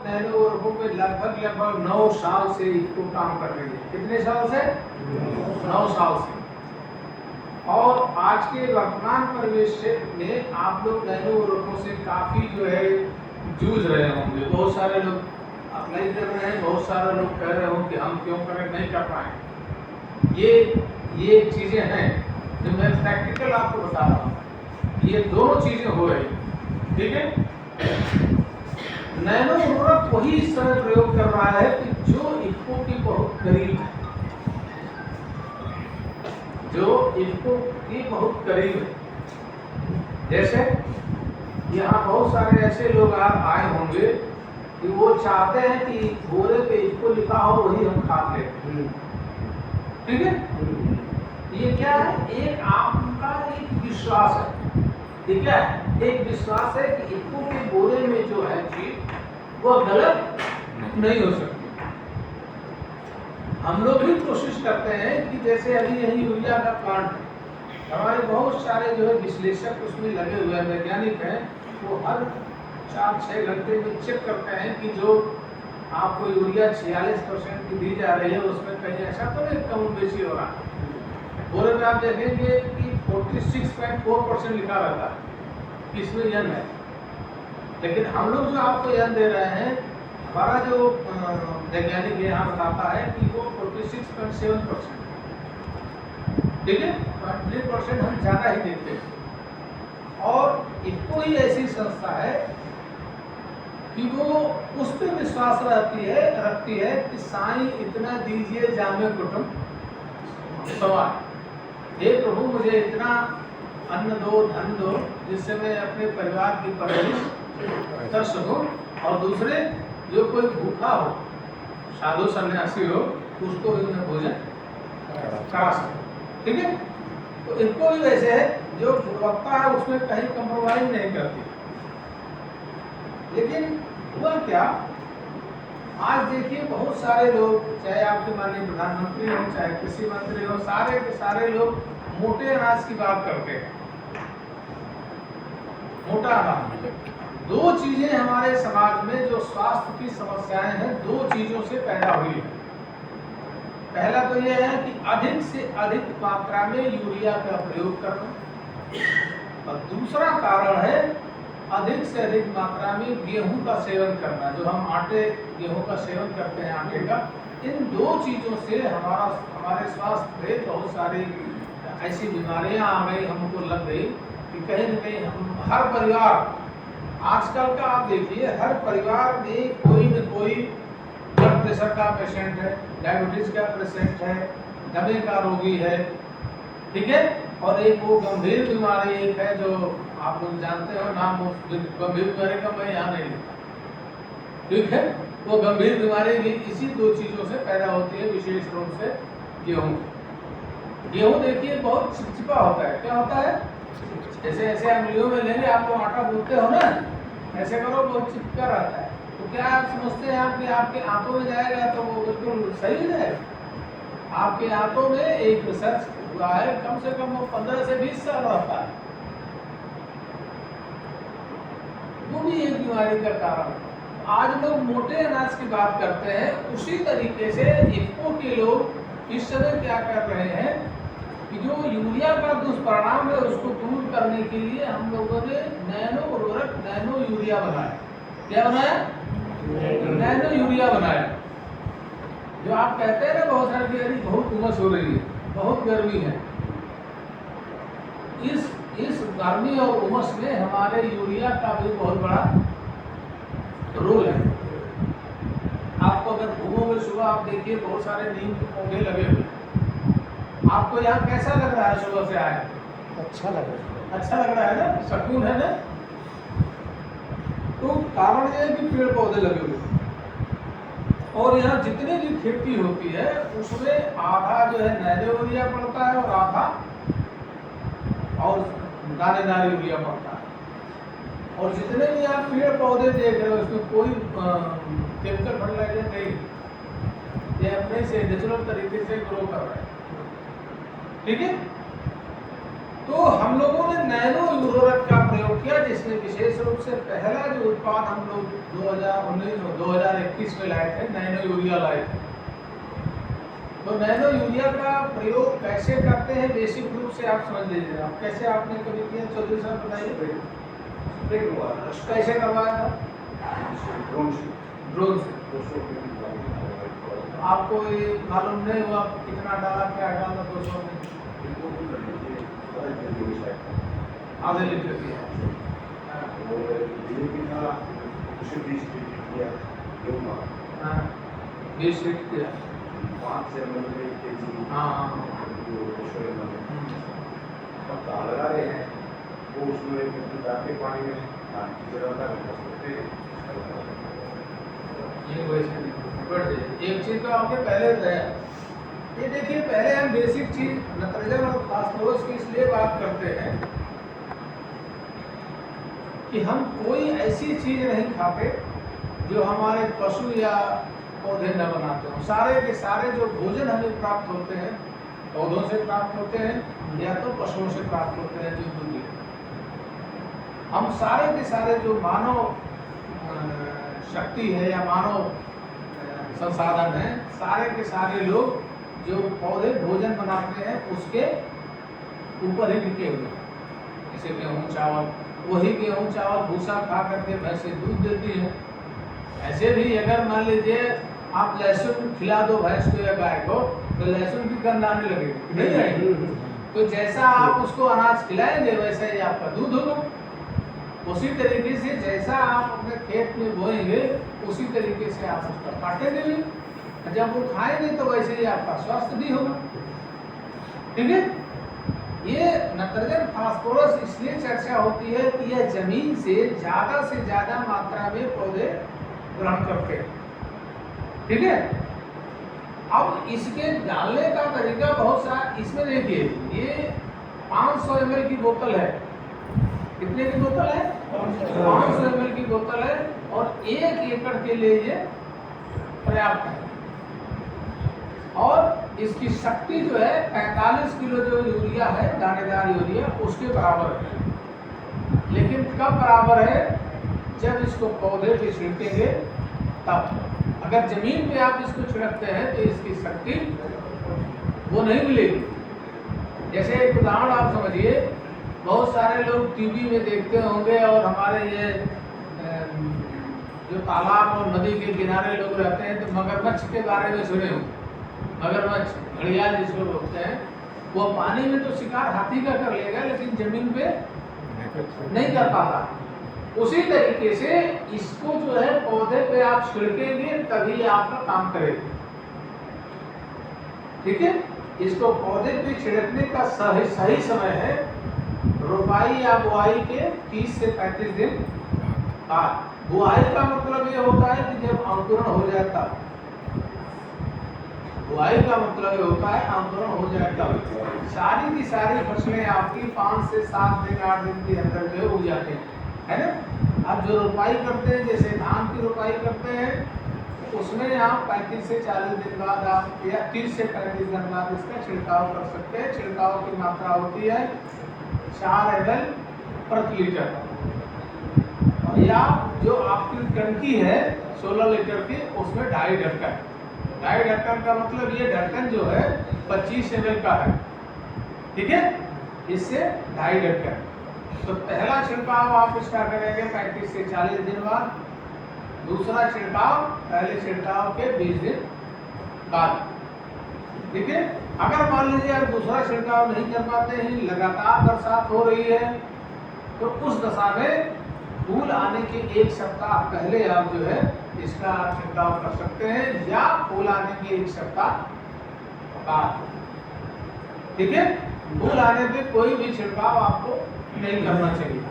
Nano उर्वरकों पे लगभग 9 साल से इसको काम कर रही है। कितने साल से? 9 साल से। और आज के वर्तमान परिवेश में आप लोग नैनो उर्वरकों से काफी जो है जूझ रहे होंगे। बहुत सारे लोग अप्लाई कर रहे हैं, बहुत सारे लोग कह रहे होंगे कि हम क्यों करें, नहीं कर पाए। ये चीजें हैं जो मैं प्रैक्टिकल आपको बता रहा हूँ। ये दोनों चीजें हो रही, ठीक है। नैनो उर्वरक वही इस समय प्रयोग कर रहा है कि जो इफको की बहुत करीब है, जो इफको की बहुत करीब है। जैसे यहाँ बहुत सारे ऐसे लोग आए होंगे कि वो चाहते हैं कि बोरे पे इफको लिखा हो वही हम खाते हैं, ठीक है। ये क्या है? एक आपका एक विश्वास है, ठीक है। एक विश्वास है कि इफको के बोरे में जो है चीज वो गलत नहीं हो सकती। हम लोग भी कोशिश करते हैं कि जैसे अभी यही यूरिया का प्लांट है, हमारे बहुत सारे जो है विश्लेषक उसमें लगे हुए हैं, वैज्ञानिक हैं, वो हर 4-6 घंटे में चेक करते हैं कि जो आपको यूरिया 46% की दी जा रही है उसमें कहीं ऐसा तो नहीं कम बेशी हो रहा है। बोरे में आप देखेंगे कि 46.4% लिखा रहता है, इसमें यन है। लेकिन हम लोग जो आपको यन दे रहे हैं, हमारा जो वैज्ञानिक यहाँ बताता है कि वो 46.7%, ठीक है। 3% हम ज़्यादा ही देते हैं। और इनको ही ऐसी संस्था है कि वो उस पर विश्वास रखती है कि साईं इतना दीजिए जामे कुटुंब सवाल, हे प्रभु मुझे इतना अन्न दो, धन दो, जिससे मैं अपने परिवार की परवरिश कर सकूं, और दूसरे जो कोई भूखा हो, साधु सन्यासी हो, उसको भी उन्हें भोजन करा सकूं, ठीक है। तो इनको भी वैसे है, जो गुणवत्ता है उसमें कहीं कंप्रोमाइज नहीं करती। लेकिन हुआ क्या, आज देखिए बहुत सारे लोग, चाहे आपके माननीय प्रधानमंत्री हो, चाहे कृषि मंत्री हो, सारे के सारे लोग मोटे अनाज की बात करते हैं। मोटा अनाज, दो चीजें हमारे समाज में जो स्वास्थ्य की समस्याएं हैं, दो चीजों से पैदा हुई है। पहला तो यह है कि अधिक से अधिक मात्रा में यूरिया का प्रयोग करना, और दूसरा कारण है अधिक से अधिक मात्रा में गेहूं का सेवन करना, जो हम गेहूं का सेवन करते हैं आटे का। इन दो चीजों से हमारे स्वास्थ्य पे बहुत सारी ऐसी बीमारियां आ गई, हमको लग गई कि कहीं न कहीं हम हर परिवार, आजकल का आप देखिए, हर परिवार में कोई न कोई ब्लड प्रेशर का पेशेंट है, डायबिटीज का पेशेंट है, दमे का रोगी है, ठीक है। और एक वो गंभीर बीमारी एक है जो आप लोग जानते हो, नाम गंभीर बीमारी का मैं यहाँ नहीं लिखा, ठीक है। वो गंभीर बीमारी भी इसी दो चीजों से पैदा होती है, विशेष रूप से गेहूं। गेहूं देखिए बहुत चिपचिपा होता है। क्या होता है? जैसे ऐसे अंगुलियों में लेंगे, आप लोग आटा गूंथते हो ना, ऐसे करो, बहुत चिपका रहता है। तो क्या आप समझते हैं आपके आंतों में जाएगा तो वो बिल्कुल सही है? आपके आंतों में एक रिसर्च हुआ है, कम से कम वो 15 से 20 साल रहता है। वो भी एक बीमारी का कारण है। आज लोग मोटे अनाज की बात करते हैं, उसी तरीके से इफको के लोग इस समय क्या कर रहे हैं कि जो यूरिया का दुष्परिणाम है उसको दूर करने के लिए हम लोगों ने नैनो उर्वरक, नैनो यूरिया बनाया। क्या बनाया? नैनो यूरिया बनाया। जो आप कहते हैं ना बहुत सारे कि बहुत उमस हो रही है, बहुत गर्मी है, इस गर्मी और उमस में हमारे यूरिया का भी बहुत बड़ा रोल है। आपको अगर घूमोगे सुबह, आप देखिए बहुत सारे नीम के पौधे लगे हुए। आपको यहाँ कैसा लग रहा है? सुबह से आए, अच्छा लग रहा है। अच्छा लग रहा है ना, सुकून है ना। तो कारण ये भी पेड़ पौधे लगे हुए, और यहाँ जितनी भी खेती होती है उसमें आधा जो है नैनो यूरिया पड़ता है और आधा और दानेदार यूरिया पड़ता है। और जितने भी आप पेड़ पौधे देख रहे हो उसमें कोई केमिकल फर्टिलाइजर नहीं, ये अपने से नेचुरल तरीके से ग्रो कर रहे हैं, ठीक है। तो हम लोगों ने नैनो यूरोरक का प्रयोग किया, जिसमें विशेष रूप से पहला जो उत्पाद हम लोग 2019-2021 में लाए थे, नैनो यूरिया लाए थे। तो नैनो यूरिया का प्रयोग कैसे करते हैं बेसिक रूप से आप समझ लीजिए। आप कैसे आपने कभी किया चौधरी साहब बताइए। कैसे करवाया था? ड्रोन से। आपको ये मालूम नहीं हुआ कितना डाला, क्या डाला? 200 में आधे लीटर किया। हाँ 20 लीटर किया। हाँ लगा रहे हैं वो उसमें पानी में ये वैसे नहीं बढ़ जाए। एक चीज तो आपके पहले बताया, ये देखिए पहले हम बेसिक चीज नाइट्रोजन और फास्फोरस की इसलिए बात करते हैं कि हम कोई ऐसी चीज नहीं खाते जो हमारे पशु या पौधे न बनाते हो। सारे के सारे जो भोजन हमें प्राप्त होते हैं पौधों से प्राप्त होते हैं या तो पशुओं से प्राप्त होते हैं जो दूध देते हैं। हम सारे के सारे जो मानव शक्ति है या मानव संसाधन है, सारे के सारे लोग जो पौधे भोजन बनाते हैं उसके ऊपर ही टिके हुए हैं। जैसे गेहूँ चावल, वही गेहूँ चावल भूसा खा करके भैंसें दूध देती हैं। ऐसे भी अगर मान लीजिए आप लहसुन खिला दो भैंस को या गाय को तो लहसुन की गंध आने लगेगी, नहीं आएगी? तो जैसा आप उसको अनाज खिलाएंगे वैसा ही आपका दूध होगा। उसी तरीके से जैसा आप अपने खेत में बोएंगे उसी तरीके से आप उसका काटेंगे भी, जब वो खाएंगे तो वैसे ही आपका स्वास्थ्य भी होगा। ठीक है। ये नाइट्रोजन फास्फोरस इसलिए चर्चा होती है कि यह जमीन से ज्यादा मात्रा में पौधे ग्रहण करते हैं। ठीक है। अब इसके डालने का तरीका बहुत सा, इसमें देखिए ये 500 ml की बोतल है। कितने की बोतल है? 500 ml की बोतल है और 1 एकड़ के लिए ये पर्याप्त है। और इसकी शक्ति जो है 45 किलो जो यूरिया है, दानेदार यूरिया, उसके बराबर है। लेकिन कब बराबर है? जब इसको पौधे पे छिड़केंगे तब। अगर जमीन पे आप इसको छिड़कते हैं तो इसकी शक्ति वो नहीं मिलेगी। जैसे एक उदाहरण आप समझिए, बहुत सारे लोग टीवी में देखते होंगे और हमारे ये जो तालाब और नदी के किनारे लोग रहते हैं तो मगरमच्छ के बारे में सुने होंगे। मगरमच्छ, घड़ियाल जिसको बोलते हैं, वो पानी में तो शिकार हाथी का कर लेगा लेकिन जमीन पे नहीं कर पाता। उसी तरीके से इसको जो है पौधे पे आप छिड़केंगे तभी आपका काम करेगा। ठीक है। इसको पौधे पे छिड़कने का सही समय है रोपाई या बुआई के 30 से 35 दिन बाद। बुआई का मतलब ये होता है कि जब अंकुरण हो जाता, बुआई का मतलब ये होता है अंकुरण हो जाता। सारी की सारी फसलें आपकी 5 से 7 दिन 8 दिन के अंदर जो उग जाते हैं, है ना। आप जो रोपाई करते हैं, जैसे धान की रोपाई करते हैं, उसमें आप 35 से 40 दिन बाद आप या 30 से 35 दिन बाद इसका छिड़काव कर सकते हैं। छिड़काव की मात्रा होती है 4 ml प्रति लीटर। और या जो आपकी टंकी है 16 लीटर की, उसमें 2.5 ढक्कन। 2.5 ढक्कन का मतलब ये ढक्कन जो है 25 ml का है। ठीक है। इससे 2.5 ढक्कन। तो पहला छिड़काव आप इसका करेंगे 35 से 40 दिन बाद। दूसरा छिड़काव पहले छिड़काव के 20 दिन बाद। ठीक है। अगर मान लीजिए आप दूसरा छिड़काव नहीं कर पाते हैं, लगातार बरसात हो रही है, तो उस दशा में फूल आने के 1 सप्ताह पहले आप जो है इसका आप छिड़काव कर सकते हैं, या फूल आने के 1 सप्ताह बाद। ठीक है। फूल आने पे कोई भी छिड़काव आपको नहीं करना चाहिए।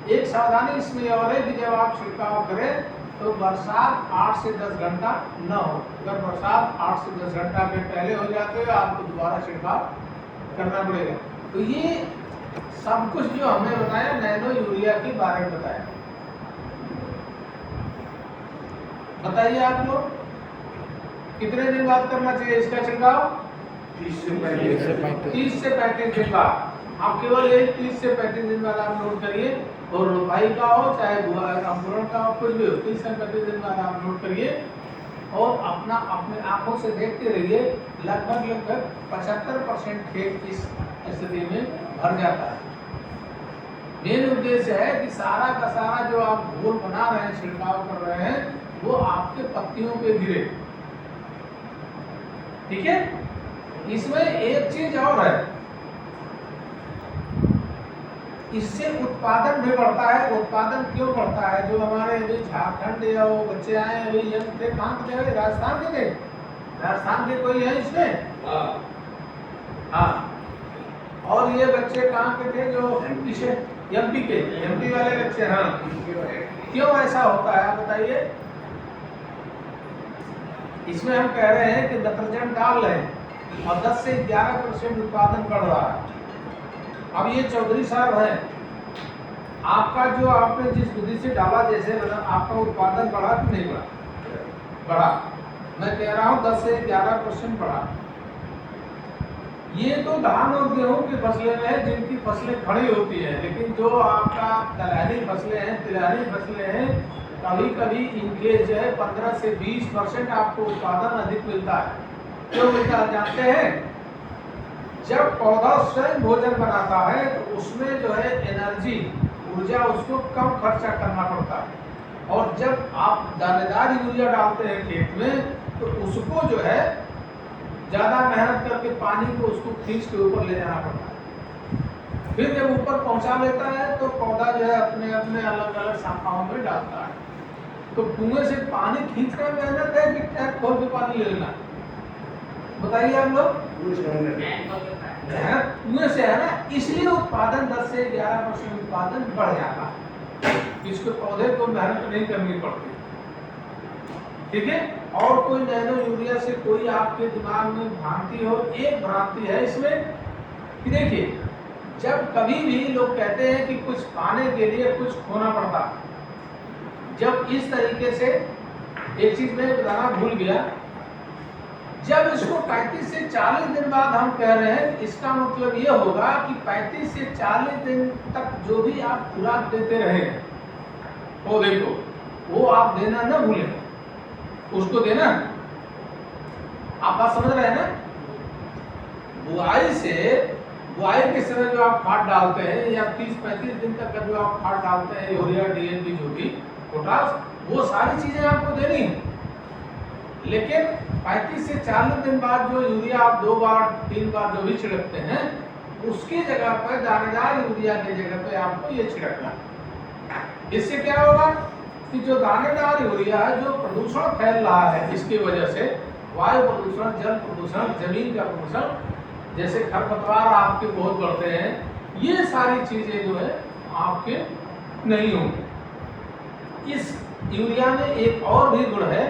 एक सावधानी इसमें और है कि जब आप छिड़काव करें तो बरसात 8 से 10 घंटा न हो। अगर बरसात 8 से 10 घंटा के पहले हो जाते हैं आपको दोबारा छिड़काव करना पड़ेगा। तो ये सब कुछ जो हमने बताया नैनो यूरिया के बारे में बताया। बताइए आप लोग कितने दिन बाद करना चाहिए इसका छिड़काव? 30 से 35 दिन बाद। आप केवल एक 30 से 35 दिन बाद आप नोट करिए, और रोपाई का हो चाहे अंकुरण का हो, कुछ भी हो, 30 से 35 दिन बाद आप नोट करिए और अपना अपने आंखों से देखते रहिए। लगभग 75% खेत इस स्थिति में भर जाता है। मेन उद्देश्य है कि सारा का सारा जो आप घोल बना रहे हैं, छिड़काव कर रहे हैं, वो आपके पत्तियों पे गिरे। ठीक है। इसमें एक चीज और है, इससे उत्पादन भी बढ़ता है। उत्पादन क्यों बढ़ता है? जो हमारे अभी झारखंड या वो बच्चे आए अभी यंग थे, कहाँ के थे? राजस्थान के थे। राजस्थान के कोई है इसमें? हाँ। और ये बच्चे कहाँ के थे? जो पीछे एमपी के, एमपी वाले बच्चे। हाँ, क्यों ऐसा होता है बताइए? इसमें हम कह रहे हैं कि नाइट्रोजन डाल रहे हैं और 10 से 11% उत्पादन बढ़ रहा है। अब ये चौधरी साहब हैं, आपका जो आपने जिस विधि से डाला, जैसे आपका उत्पादन बढ़ा कि नहीं बढ़ा? बढ़ा। मैं कह रहा हूँ 10 से 11% बढ़ा। ये तो धान और गेहूं की फसलें में है, जिनकी फसलें खड़ी होती हैं, लेकिन जो आपका दलहनी फसलें हैं, तिलहनी फसलें हैं, कभी कभी इनके जो है 15 से 20% आपको उत्पादन अधिक मिलता है। क्यों मिलता है जानते हैं? जब पौधा स्वयं भोजन बनाता है तो उसमें जो है एनर्जी, ऊर्जा, उसको कम खर्चा करना पड़ता है। और जब आप दानेदार यूरिया डालते हैं खेत में तो उसको जो है ज़्यादा मेहनत करके पानी को उसको खींच के ऊपर ले जाना पड़ता है। फिर जब ऊपर पहुंचा लेता है तो पौधा जो है अपने अपने अलग अलग शाखाओं में डालता है। तो कुएं से पानी खींचना मेहनत है कि टैप खोल के पानी ले लेना? बताइए आप लोग। कुएं से है ना, इसलिए उत्पादन 10 से 11% उत्पादन बढ़ जाता है। इसको पौधे को मेहनत नहीं करनी पड़ती। ठीक है। और कोई नैनो यूरिया से कोई आपके दिमाग में भ्रांति हो? एक भ्रांति है इसमें कि देखिए, जब कभी भी लोग कहते हैं कि कुछ पाने के लिए कुछ खोना पड़ता, जब इस तरीके से एक चीज मैं बताना भूल गया, जब इसको 35 से 40 दिन बाद हम कह रहे हैं, इसका मतलब ये होगा कि 35 से 40 दिन तक जो भी आप खुराक देते रहे पौधे को, वो आप देना ना भूलें, उसको देना। आप बात समझ रहे हैं ना? बुआई के समय जो आप खाद डालते हैं या 30-35 दिन तक का जो आप खाद डालते हैं, यूरिया, डीएपी, जो भी पोटाश, वो सारी चीजें आपको देनी है। लेकिन 35 से 40 दिन बाद जो यूरिया आप 2 बार 3 बार जो भी छिड़कते हैं, उसकी जगह पर दानेदार यूरिया की जगह पे आपको ये छिड़कना। इससे क्या होगा कि जो दानेदार यूरिया है, जो प्रदूषण फैल रहा है इसकी वजह से, वायु प्रदूषण, जल प्रदूषण, जमीन का प्रदूषण, जैसे खरपतवार आपके बहुत बढ़ते हैं, ये सारी चीजें जो है आपके नहीं होंगी। इस यूरिया में एक और भी गुण है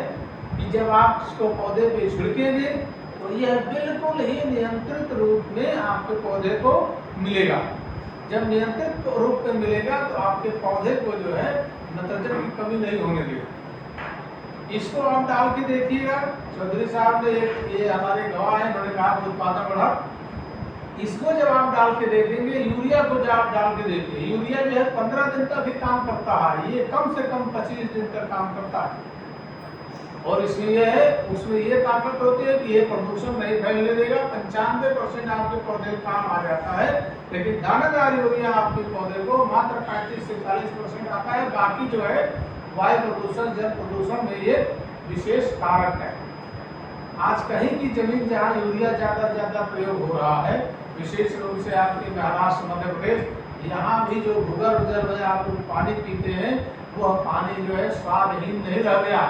कि जब आप इसको पौधे पे छिड़केंगे तो यह बिल्कुल ही नियंत्रित रूप में आपके पौधे को मिलेगा। जब नियंत्रित रूप में मिलेगा तो आपके पौधे को जो है नाइट्रोजन की कमी नहीं होने देगा। इसको आप डाल के देखिएगा। चौधरी साहब ने ये हमारे गवाह हैं, उन्होंने कहा उत्पादन बढ़ा। इसको जब आप डाल के देखेंगे, यूरिया को जब आप डाल के देखिए, यूरिया जो है 15 दिन तक ही काम करता है, ये कम से कम 25 दिन तक काम करता है। और इसमें यह है, उसमें ये ताकत होती है कि ये प्रदूषण नहीं फैलने देगा। 95% आपके पौधे काम आ जाता है, लेकिन दानेदार यूरिया आपके पौधे को मात्र 35 से 40% आता है। बाकी जो है वायु प्रदूषण, जल प्रदूषण में ये विशेष कारक है। आज कहीं की जमीन जहाँ यूरिया ज्यादा प्रयोग हो रहा है, विशेष रूप से आपके महाराष्ट्र, मध्य प्रदेश, यहाँ भी जो भूगर्भ जल में आप लोग पानी पीते हैं, वह पानी जो है स्वादहीन नहीं रह गया,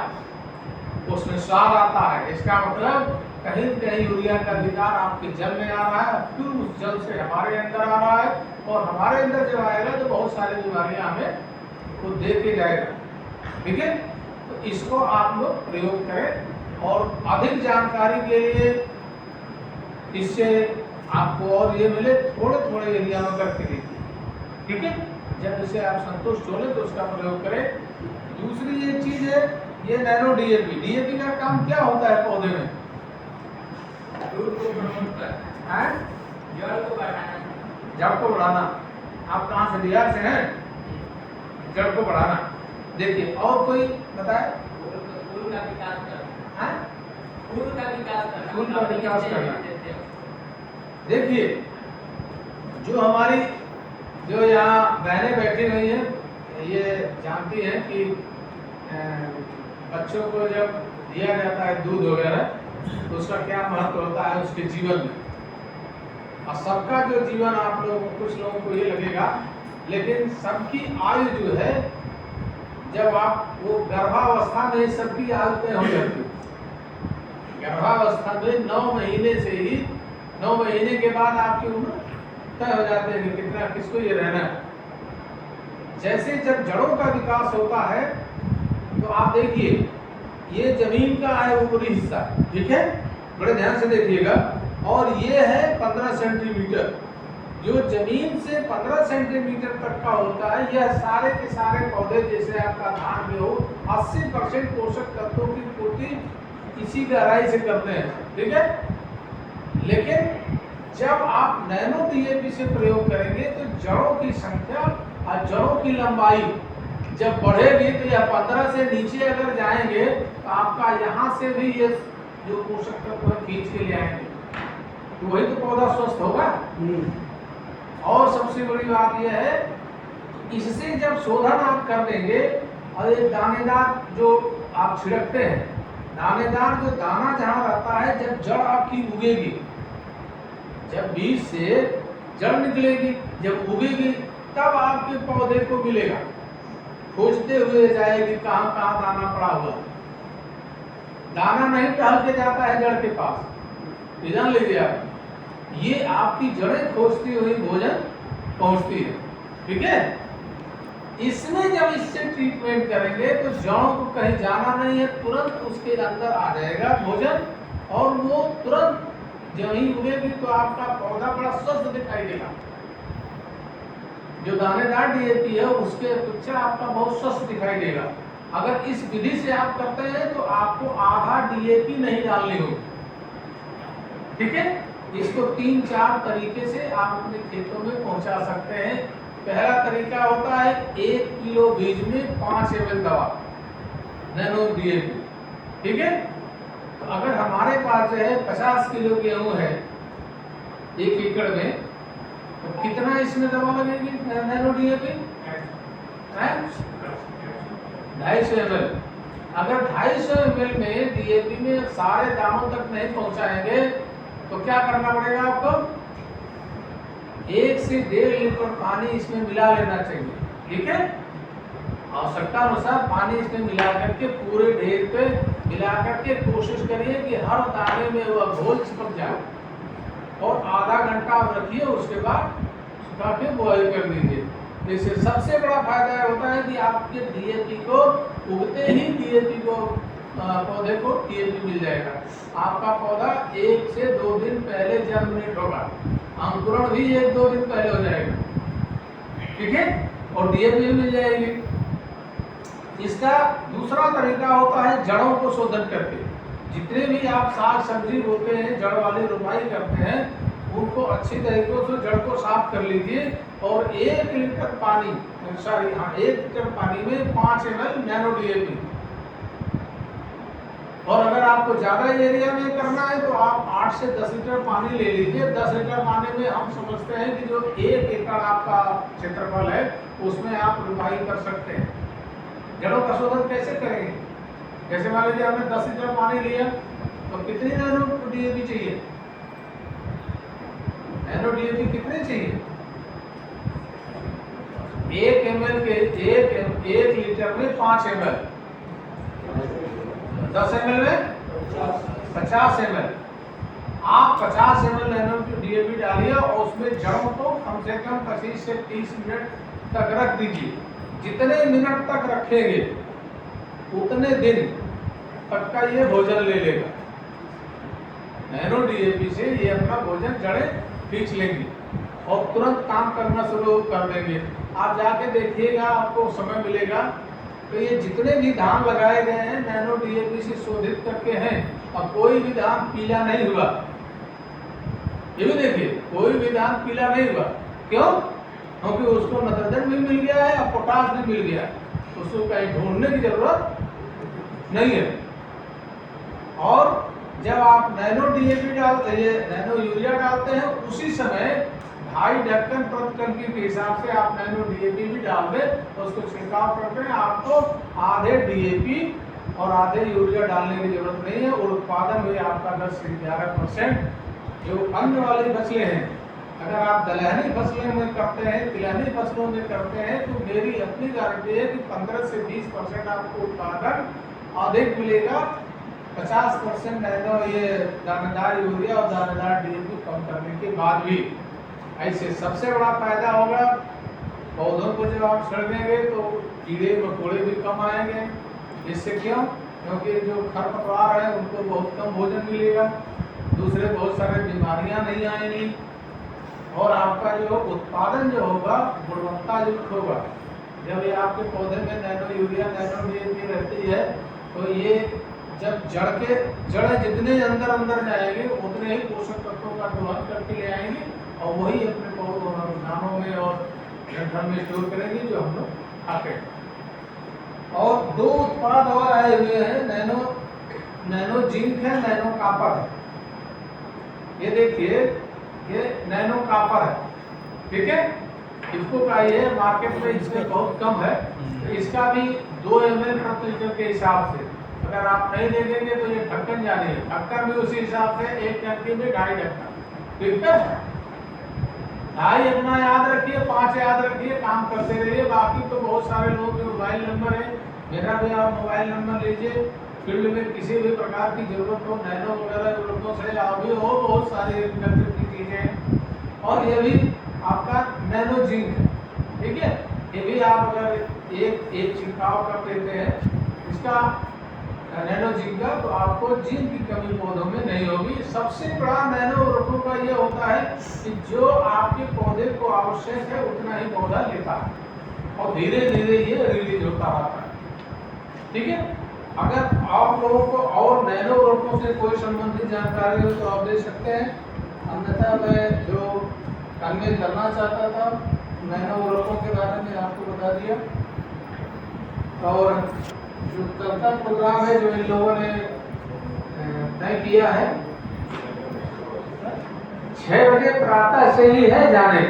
उसमें स्वाद आता है। इसका मतलब कहीं कहीं यूरिया का विकार आपके जल में आ रहा है, फिर उस जल से हमारे अंदर आ रहा है, और हमारे अंदर जब आएगा तो बहुत सारी बीमारियां हमें वो दे के जाएगा। ठीक है। तो इसको आप लोग प्रयोग करें, और अधिक जानकारी के लिए इससे आपको और ये मिले, थोड़े थोड़े एरिया में करके देखिए। ठीक है। जब इसे आप संतुष्ट हो ले तो उसका प्रयोग करें। दूसरी एक चीज है ये नैनो डीएपी। डीएपी का काम क्या होता है पौधे में? जड़ को बढ़ाना। आप कहाँ से, बिहार से हैं? जड़ को बढ़ाना। देखिए और कोई बताए? फूल का विकास करना। हाँ? फूल का विकास करना। फूल का विकास करना। देखिए जो हमारी जो यहाँ बहनें बैठी हुई हैं ये जानती हैं कि बच्चों को जब दिया जाता है दूध वगैरह तो उसका क्या महत्व होता है उसके जीवन में। और सबका जो जीवन आप लोगों को, कुछ लोगों को ये लगेगा, लेकिन सबकी आयु जो है जब आप वो गर्भावस्था में सबकी आयु तय हो जाती है। गर्भावस्था में 9 महीने से ही 9 महीने के बाद आपकी उम्र तय हो जाते हैं कि कितना किसको ये रहना है। जैसे जब जड़ों का विकास होता है तो आप देखिए ये जमीन का है ऊपरी हिस्सा, ठीक है, बड़े ध्यान से देखिएगा, और ये है 15 सेंटीमीटर। जो जमीन से 15 सेंटीमीटर तक का होता है, यह सारे के सारे पौधे जैसे आपका धान में हो 80% पोषक तत्वों की पूर्ति इसी गहराई से करते हैं, ठीक है। लेकिन जब आप नैनो डीएपी से प्रयोग करेंगे तो जड़ों की संख्या और जड़ों की लंबाई जब बढ़ेगी तो यह 15 से नीचे अगर जाएंगे तो आपका यहाँ से भी ये जो पोषक तत्व खींच के ले आएंगे, तो वही तो पौधा स्वस्थ होगा। और सबसे बड़ी बात यह है इससे जब शोधन आप कर देंगे और एक दानेदार जो आप छिड़कते हैं, दानेदार जो दाना जहाँ रहता है, जब जड़ आपकी उगेगी, जब बीज से जड़ निकलेगी, जब उगेगी तब आपके पौधे को मिलेगा, खोजते हुए जाएगी कहाँ कहाँ दाना पड़ा हुआ। दाना नहीं टहल के जाता है जड़ के पास, ये जान लीजिए आप, ये आपकी जड़ें खोजती हुई भोजन पहुंचती है, ठीक है। इसमें जब इससे ट्रीटमेंट करेंगे तो जड़ों को कहीं जाना नहीं है, तुरंत उसके अंदर आ जाएगा भोजन और वो तुरंत जब ही उगेगी तो आपका पौधा बड़ा स्वस्थ दिखाई देगा। जो दानेदार डीएपी है उसके अपेक्षा आपका बहुत स्वस्थ दिखाई देगा। अगर इस विधि से आप करते हैं तो आपको आधा डीएपी नहीं डालनी होगी, ठीक है। इसको 3-4 तरीके से आप अपने खेतों में पहुंचा सकते हैं। पहला तरीका होता है 1 किलो बीज में 5 ml दवा नैनो डीएपी, ठीक है। तो अगर हमारे पास जो है 50 किलो गेहूं है 1 एकड़ में, तो कितना इसमें दवा लगेगी नैनो डीएपी? 250 ml। अगर 250 ml में डीएपी में सारे दानों तक नहीं पहुंचाएंगे तो क्या करना पड़ेगा आपको? 1 से 1.5 लीटर पानी इसमें मिला लेना चाहिए, ठीक है। आवश्यकता अनुसार पानी इसमें मिला करके पूरे ढेर पे मिला करके कोशिश करिए कि हर दाने में वह घोल चिपक जाए और आधा घंटा आप रखिए, उसके बाद सुखा के बॉयल कर दीजिए। इससे सबसे बड़ा फायदा होता है कि आपके डीएपी को उगते ही डीएपी को पौधे को डीएपी मिल जाएगा। आपका पौधा 1 से 2 दिन पहले जर्मिनेट होगा, अंकुरण भी 1-2 दिन पहले हो जाएगा, ठीक है, और डीएपी भी मिल जाएगी। इसका दूसरा तरीका होता है जड़ों को शोधन करके। जितने भी आप साग सब्जी बोते हैं, जड़ वाली रोपाई करते हैं, उनको अच्छी तरीके से जड़ को साफ कर लीजिए और 1 लीटर पानी 1 लीटर पानी में 5 ml नैनो डीएपी। और अगर आपको ज्यादा एरिया में करना है तो आप 8 से 10 लीटर पानी ले लीजिए। 10 लीटर पानी में हम समझते हैं कि जो 1 एकड़ आपका क्षेत्रफल है उसमें आप रोपाई कर सकते हैं। जड़ों का शोधन कैसे करेंगे? जैसे मान लीजिए हमने 10 लीटर पानी लिया तो कितनी नैनो डीएपी चाहिए? नैनो डीएपी कितने चाहिए? 1 ml के 1 लीटर में 5 ml, 10 ml में 50 ml। आप 50 ml नैनो डीएपी डालिए और उसमें जड़ों को कम से कम 25 से 30 मिनट तक रख दीजिए। जितने मिनट तक रखेंगे उतने दिन तक का ये भोजन ले लेगा। नैनो डीएपी से ये अपना भोजन जड़ें खींच लेंगी और तुरंत काम करना शुरू कर देंगे। आप जाके देखिएगा, आपको समय मिलेगा तो ये जितने भी धान लगाए गए हैं नैनो डीएपी से शोधित करके हैं और कोई भी धान पीला नहीं हुआ। ये भी देखिए, कोई भी धान पीला नहीं हुआ। क्यों? क्योंकि उसको नाइट्रोजन भी मिल गया है और पोटास भी मिल गया है, उसको कहीं ढूंढने की जरूरत नहीं है। और जब आप नैनो डीएपी डालते हैं, नैनो यूरिया डालते हैं, उसी समय 2.5 ढक्कन प्रति टंकी के हिसाब से आप नैनो डीएपी भी डाल दें तो उसको छिड़काव करते हैं, आपको आधे डीएपी और आधे यूरिया डालने की जरूरत नहीं है और उत्पादन भी आपका 10 से 11%। जो अन्य वाली फसलें हैं, अगर आप दलहनी फसलों में करते हैं, तिलहनी फसलों में करते हैं, तो मेरी अपनी गारंटी है कि 15 से 20% आपको उत्पादन अधिक मिलेगा। 50% नैनो ये दानेदार यूरिया और दानेदार डीएपी कम करने के बाद भी। ऐसे सबसे बड़ा फायदा होगा, पौधों को जब आप छिड़केंगे तो कीड़े मकोड़े भी कम आएंगे। इससे क्यों? क्योंकि जो खरपतवार है उनको बहुत कम भोजन मिलेगा, दूसरे बहुत सारे बीमारियां नहीं आएंगी और आपका जो उत्पादन जो होगा गुणवत्ता युक्त होगा। जब ये आपके पौधे में नैनो यूरिया नैनो डीएपी रहती है तो ये जब जड़ें जितने अंदर अंदर जाएंगे उतने ही पोषक तत्वों का दोहन करके ले आएंगे और वही अपने दानों में और घर में स्टोर करेंगे जो हम लोग खाते हैं। और 2 उत्पाद और आए हुए हैं, नैनो जिंक है, नैनो कॉपर है। ये देखिए, ये नैनो कॉपर है, ठीक है। इसको चाहिए मार्केट में, इसमें बहुत कम है। तो इसका भी 2 ml प्रति लीटर के हिसाब से अगर आप नहीं दे देंगे तो ये ढक्कन जाने है, ढक्कन भी उसी हिसाब से 1 टंकी में 2.5 ढक्कन, ठीक है। 2.5 अपना याद रखिए, 5 याद रखिए, काम करते रहिए। बाकी तो बहुत सारे लोग के मोबाइल नंबर है, मेरा भी आप मोबाइल नंबर लीजिए। फील्ड में किसी भी प्रकार की जरूरत हो, नैनो वगैरह जरूरतों से आप भी हो, बहुत सारी एग्रीकल्चर की चीजें हैं। और ये भी आपका नैनो जिंक है, ठीक है। ये भी आप अगर एक छिड़काव कर देते हैं इसका नैनो जिंक का, तो आपको जिंक की कमी पौधों में नहीं होगी। सबसे बड़ा नैनो उर्वरकों का ये होता है कि जो आपके पौधे को आवश्यक है उतना ही पौधा लेता है और धीरे धीरे ये रिलीज होता रहता है, ठीक है। अगर आप लोगों को और नैनो उर्वरकों से कोई संबंधित जानकारी हो तो आप दे सकते हैं, अन्यथा मैं जो कन्वे करना चाहता था नैनो उर्वरकों के बारे में आपको बता दिया। और जो कल का प्रोग्राम है जो इन लोगों ने तय किया है 6 बजे प्रातः से ही है जाने का।